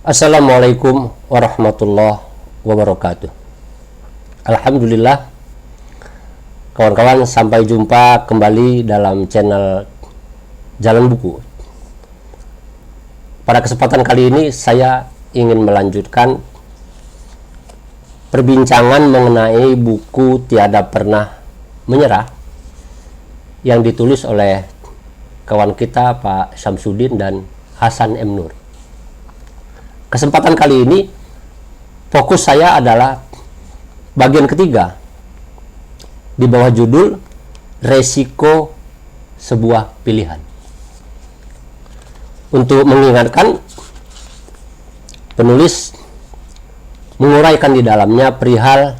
Assalamualaikum warahmatullahi wabarakatuh. Alhamdulillah, kawan-kawan, sampai jumpa kembali dalam channel Jalan Buku. Pada kesempatan kali ini saya ingin melanjutkan perbincangan mengenai buku Tiada Pernah Menyerah yang ditulis oleh kawan kita Pak Syamsuddin dan Hasan M. Nur. Kesempatan kali ini fokus saya adalah bagian ketiga di bawah judul Resiko Sebuah Pilihan. Untuk mengingatkan, penulis menguraikan di dalamnya perihal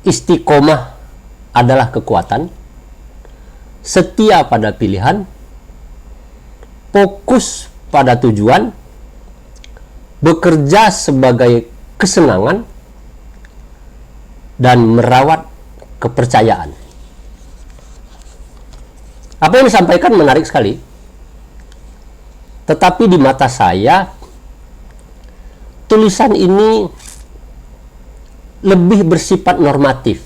istiqomah adalah kekuatan, setia pada pilihan, fokus pada tujuan, bekerja sebagai kesenangan, dan merawat kepercayaan. Apa yang disampaikan menarik sekali, tetapi di mata saya tulisan ini lebih bersifat normatif.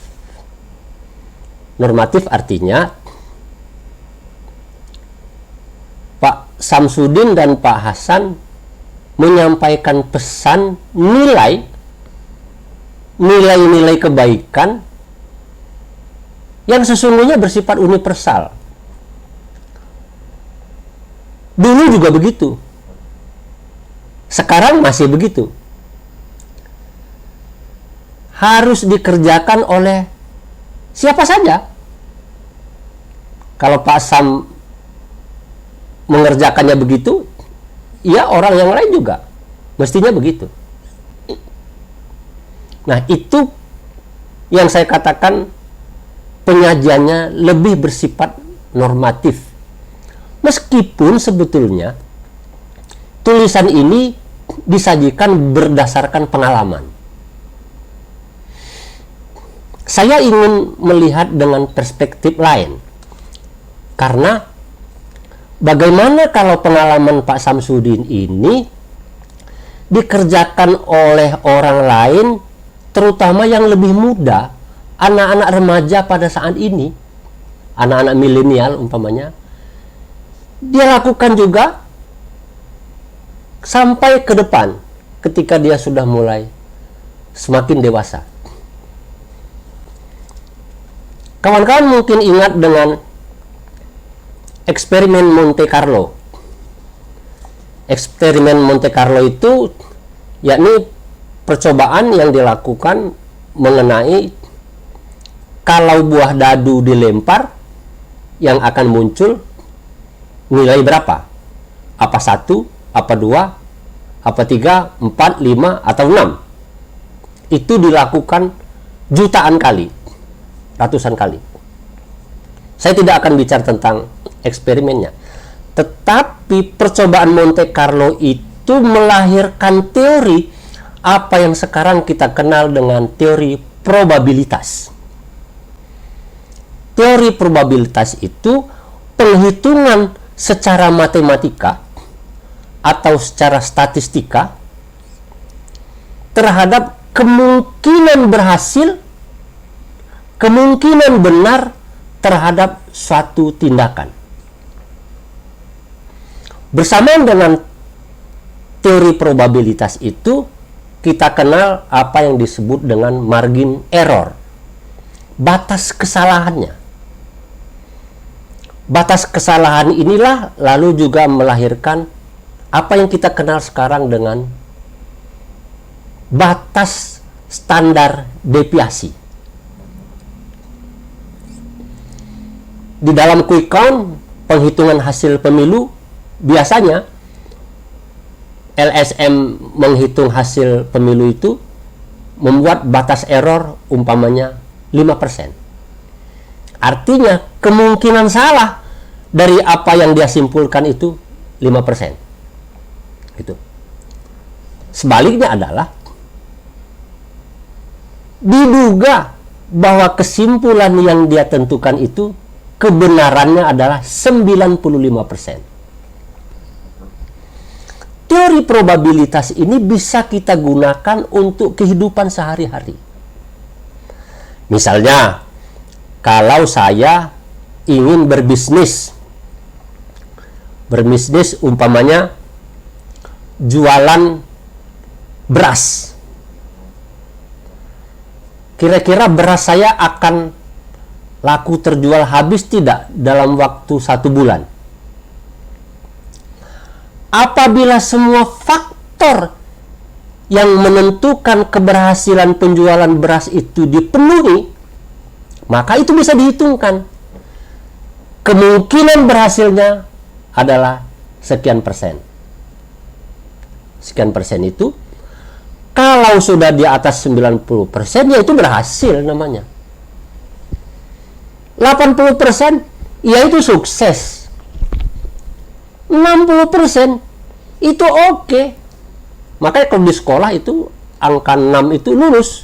Normatif artinya Pak Syamsuddin dan Pak Hasan menyampaikan pesan nilai-nilai kebaikan yang sesungguhnya bersifat universal. Dulu juga begitu, sekarang masih begitu. Harus dikerjakan oleh siapa saja. Kalau Pak Sam mengerjakannya begitu, ya orang yang lain juga mestinya begitu. Nah, itu yang saya katakan penyajiannya lebih bersifat normatif. Meskipun sebetulnya tulisan ini disajikan berdasarkan pengalaman. Saya ingin melihat dengan perspektif lain. Karena bagaimana kalau pengalaman Pak Syamsuddin ini dikerjakan oleh orang lain, terutama yang lebih muda, anak-anak remaja pada saat ini, anak-anak milenial umpamanya, dia lakukan juga sampai ke depan ketika dia sudah mulai semakin dewasa. Kawan-kawan mungkin ingat dengan eksperimen Monte Carlo. Eksperimen Monte Carlo itu yakni percobaan yang dilakukan mengenai kalau buah dadu dilempar yang akan muncul nilai berapa? Apa 1, apa 2, apa 3, 4, 5, atau 6? Itu dilakukan jutaan kali, ratusan kali. Saya tidak akan bicara tentang eksperimennya, tetapi percobaan Monte Carlo itu melahirkan teori apa yang sekarang kita kenal dengan teori probabilitas. Teori probabilitas itu penghitungan secara matematika atau secara statistika terhadap kemungkinan berhasil, kemungkinan benar terhadap suatu tindakan. Bersamaan dengan teori probabilitas itu, kita kenal apa yang disebut dengan margin error, batas kesalahannya. Batas kesalahan inilah lalu juga melahirkan apa yang kita kenal sekarang dengan batas standar deviasi. Di dalam quick count, penghitungan hasil pemilu, biasanya LSM menghitung hasil pemilu itu membuat batas error umpamanya 5%. Artinya kemungkinan salah dari apa yang dia simpulkan itu 5%. Gitu. Sebaliknya adalah diduga bahwa kesimpulan yang dia tentukan itu kebenarannya adalah 95%. teori probabilitas ini bisa kita gunakan untuk kehidupan sehari-hari. Misalnya, kalau saya ingin berbisnis umpamanya jualan beras. Kira-kira beras saya akan laku terjual habis tidak dalam waktu 1 bulan? Apabila semua faktor yang menentukan keberhasilan penjualan beras itu dipenuhi, maka itu bisa dihitungkan. Kemungkinan berhasilnya adalah sekian persen. Sekian persen itu, kalau sudah di atas 90%, ya itu berhasil namanya. 80% ya itu sukses. 60% itu oke. Makanya kalau di sekolah itu angka 6 itu lulus.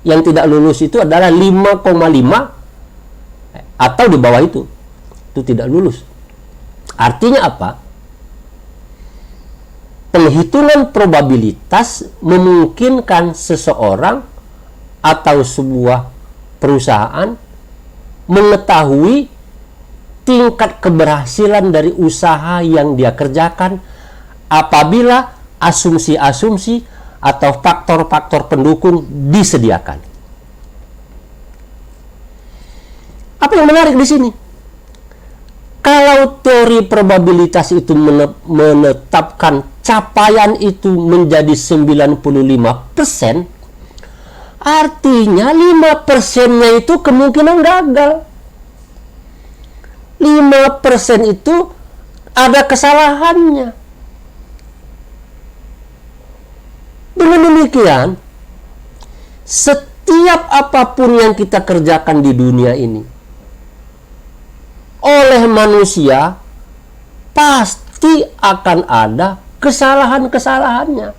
Yang tidak lulus itu adalah 5,5 atau di bawah itu tidak lulus. Artinya apa? Penghitungan probabilitas memungkinkan seseorang atau sebuah perusahaan mengetahui tingkat keberhasilan dari usaha yang dia kerjakan apabila asumsi-asumsi atau faktor-faktor pendukung disediakan. Apa yang menarik di sini? Kalau teori probabilitas itu menetapkan capaian itu menjadi 95%, artinya 5%-nya itu kemungkinan gagal. 5% itu ada kesalahannya. Dengan demikian, setiap apapun yang kita kerjakan di dunia ini oleh manusia pasti akan ada kesalahan-kesalahannya.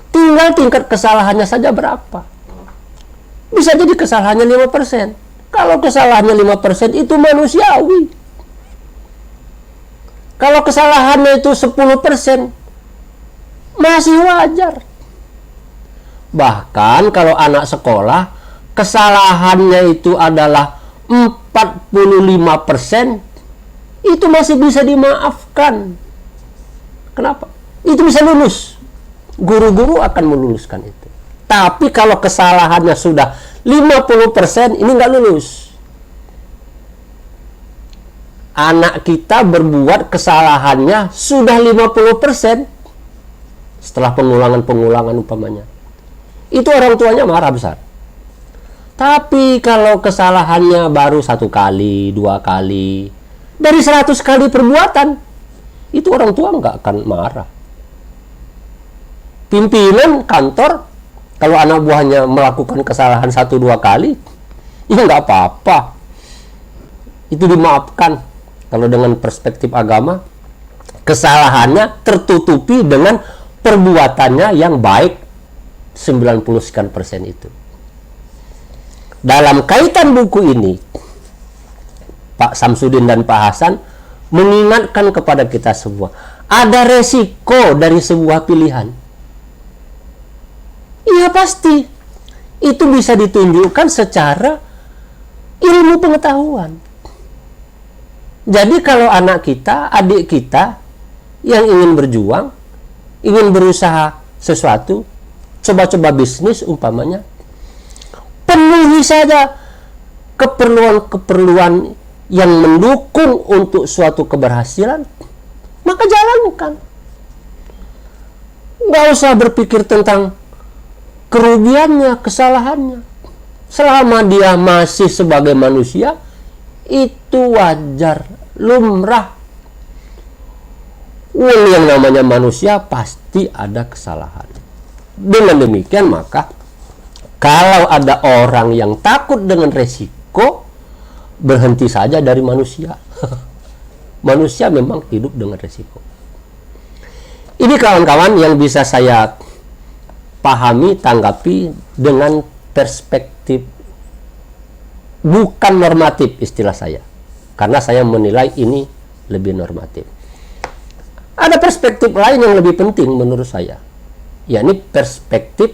Tinggal tingkat kesalahannya saja berapa. Bisa jadi kesalahannya 5%. Kalau kesalahannya 5% itu manusiawi. Kalau kesalahannya itu 10%, masih wajar. Bahkan kalau anak sekolah kesalahannya itu adalah 45%, itu masih bisa dimaafkan. Kenapa? Itu bisa lulus. Guru-guru akan meluluskan itu. Tapi kalau kesalahannya sudah 50%, ini nggak lulus. Anak kita berbuat kesalahannya sudah 50% setelah pengulangan umpamanya. Itu orang tuanya marah besar. Tapi kalau kesalahannya baru 1 kali, 2 kali, dari 100 kali perbuatan, itu orang tua nggak akan marah. Pimpinan kantor, kalau anak buahnya melakukan kesalahan 1-2 kali, ya nggak apa-apa. Itu dimaafkan. Kalau dengan perspektif agama, kesalahannya tertutupi dengan perbuatannya yang baik 90% itu. Dalam kaitan buku ini, Pak Samsudin dan Pak Hasan mengingatkan kepada kita semua, ada resiko dari sebuah pilihan. Iya pasti. Itu bisa ditunjukkan secara ilmu pengetahuan. Jadi kalau anak kita, adik kita yang ingin berjuang, ingin berusaha sesuatu, coba-coba bisnis umpamanya, penuhi saja keperluan-keperluan yang mendukung untuk suatu keberhasilan, maka jalankan. Nggak usah berpikir tentang kerugiannya, kesalahannya. Selama dia masih sebagai manusia, itu wajar, lumrah. Yang namanya manusia pasti ada kesalahan. Dengan demikian maka kalau ada orang yang takut dengan resiko, berhenti saja dari manusia. Manusia memang hidup dengan resiko. Ini kawan-kawan yang bisa saya pahami, tanggapi dengan perspektif bukan normatif istilah saya. Karena saya menilai ini lebih normatif. Ada perspektif lain yang lebih penting menurut saya, yakni perspektif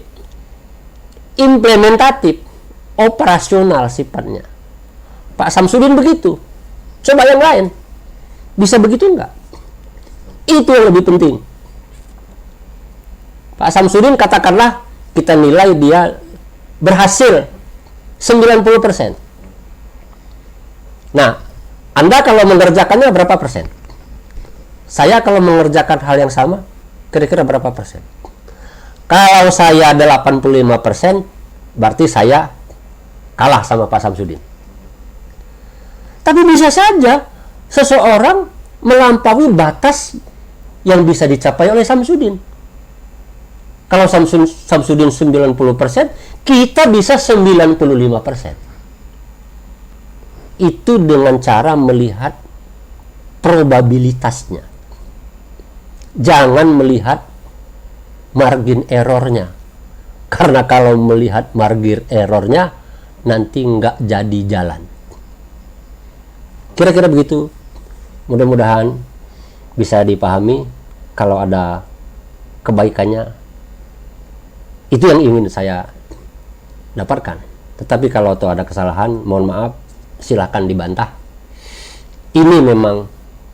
implementatif, operasional sifatnya. Pak Samsudin begitu. Coba yang lain, bisa begitu enggak? Itu yang lebih penting. Pak Samsudin katakanlah kita nilai dia berhasil 90%. Nah, Anda kalau mengerjakannya berapa persen? Saya kalau mengerjakan hal yang sama, kira-kira berapa persen? Kalau saya 85%, berarti saya kalah sama Pak Samsudin. Tapi bisa saja seseorang melampaui batas yang bisa dicapai oleh Samsudin. Kalau Samsudin 90%, kita bisa 95%. Itu dengan cara melihat probabilitasnya. Jangan melihat margin errornya. Karena kalau melihat margin errornya, nanti nggak jadi jalan. Kira-kira begitu. Mudah-mudahan bisa dipahami. Kalau ada kebaikannya, itu yang ingin saya dapatkan. Tetapi kalau ada kesalahan, mohon maaf, silakan dibantah. Ini memang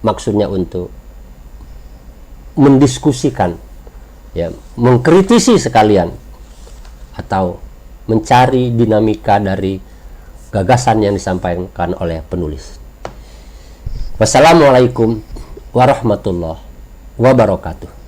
maksudnya untuk mendiskusikan, ya, mengkritisi sekalian, atau mencari dinamika dari gagasan yang disampaikan oleh penulis. Wassalamualaikum warahmatullahi wabarakatuh.